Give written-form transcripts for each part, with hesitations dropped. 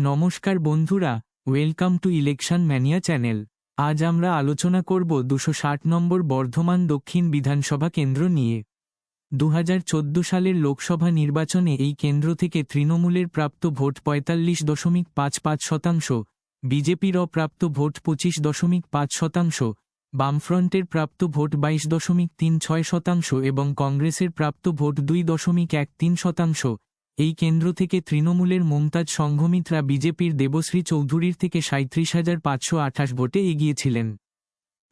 নমস্কার বন্ধুরা, welcome to election mania channel. আজ আমরা আলোচনা করব 260 নম্বর বর্ধমান দক্ষিণ বিধানসভা কেন্দ্র নিয়ে। 2014 সালের লোকসভা নির্বাচনে এই কেন্দ্র থেকে তৃণমূলের প্রাপ্ত ভোট 45.55%, বিজেপির অপ্রাপ্ত ভোট 25.5%, বামফ্রন্টের প্রাপ্ত ভোট 22.36% এবং কংগ্রেসের প্রাপ্ত ভোট 2.13%। এই কেন্দ্র থেকে তৃণমূলের মমতাজ সংঘমিত্রা বিজেপির দেবশ্রী চৌধুরীর থেকে 37,528 ভোটে এগিয়েছিলেন।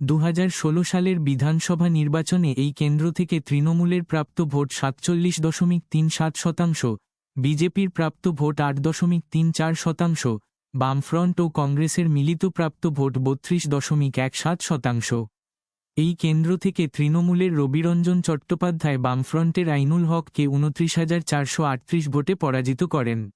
2016 সালের বিধানসভা নির্বাচনে এই কেন্দ্র থেকে তৃণমূলের প্রাপ্ত ভোট 47.37%, বিজেপির প্রাপ্ত ভোট 8.34%, বামফ্রন্ট ও কংগ্রেসের মিলিত প্রাপ্ত ভোট 32.17%। এই কেন্দ্র থেকে তৃণমূলের রবিরঞ্জন চট্টোপাধ্যায় বামফ্রন্টের আইনুল হককে 29,438 ভোটে পরাজিত করেন।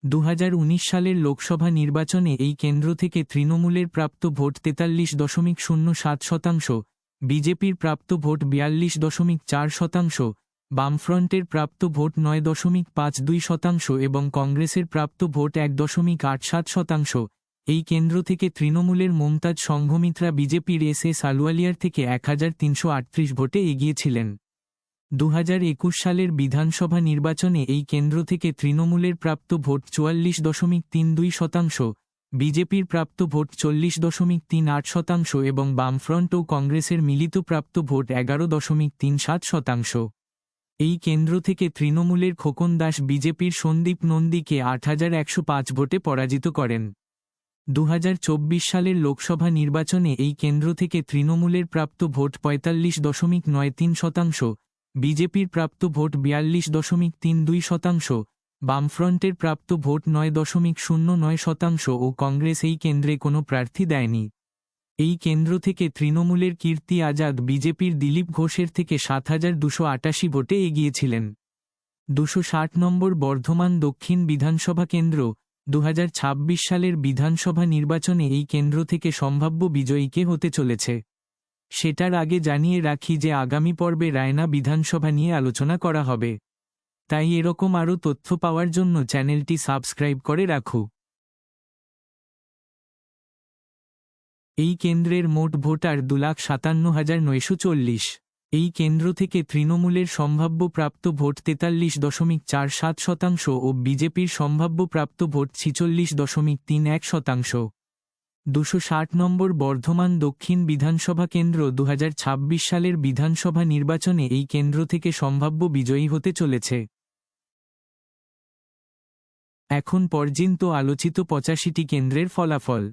2019 সালের লোকসভা নির্বাচনে এই কেন্দ্র থেকে তৃণমূলের প্রাপ্ত ভোট 43.07%, বিজেপির প্রাপ্ত ভোট 42.4%, বামফ্রন্টের প্রাপ্ত ভোট 9.52% এবং কংগ্রেসের প্রাপ্ত ভোট 1.87%। এই কেন্দ্র থেকে তৃণমূলের মমতাজ সংঘমিত্রা বিজেপির এস আলুওয়ালিয়ার থেকে 1,338 ভোটে এগিয়েছিলেন। 2021 সালের বিধানসভা নির্বাচনে এই কেন্দ্র থেকে তৃণমূলের প্রাপ্ত ভোট 44.32%, বিজেপির প্রাপ্ত ভোট 40.38% এবং বামফ্রন্ট ও কংগ্রেসের মিলিত প্রাপ্ত ভোট 11.37%। এই কেন্দ্র থেকে তৃণমূলের খোকন দাস বিজেপির সন্দীপ নন্দীকে 8,105 ভোটে পরাজিত করেন। 2024 সালের লোকসভা নির্বাচনে এই কেন্দ্র থেকে তৃণমূলের প্রাপ্ত ভোট 45.93%, বিজেপির প্রাপ্ত ভোট 42.32%, বামফ্রন্টের প্রাপ্ত ভোট 9.09% ও কংগ্রেস এই কেন্দ্রে কোনো প্রার্থী দেয়নি। এই কেন্দ্র থেকে তৃণমূলের কীর্তি আজাদ বিজেপির দিলীপ ঘোষের থেকে 7,288 ভোটে এগিয়েছিলেন। 260 নম্বর বর্ধমান দক্ষিণ বিধানসভা কেন্দ্র। 2026 সালের বিধানসভা নির্বাচনে এই কেন্দ্র থেকে সম্ভাব্য বিজয়ীকে হতে চলেছে। সেটার আগে জানিয়ে রাখি যে আগামী পর্বে রায়না বিধানসভা নিয়ে আলোচনা করা হবে, তাই এরকম আরও তথ্য পাওয়ার জন্য চ্যানেলটি সাবস্ক্রাইব করে রাখো। এই কেন্দ্রের মোট ভোটার 2,57,940। এই কেন্দ্র থেকে তৃণমূলের সম্ভাব্য প্রাপ্ত ভোট 43.47% ও বিজেপির সম্ভাব্য প্রাপ্ত ভোট 46.31%। 260 নম্বর বর্ধমান দক্ষিণ বিধানসভা কেন্দ্র। 2026 সালের বিধানসভা নির্বাচনে এই কেন্দ্র থেকে সম্ভাব্য বিজয়ী হতে চলেছে। এখন পর্যন্ত আলোচিত 85টি কেন্দ্রের ফলাফল।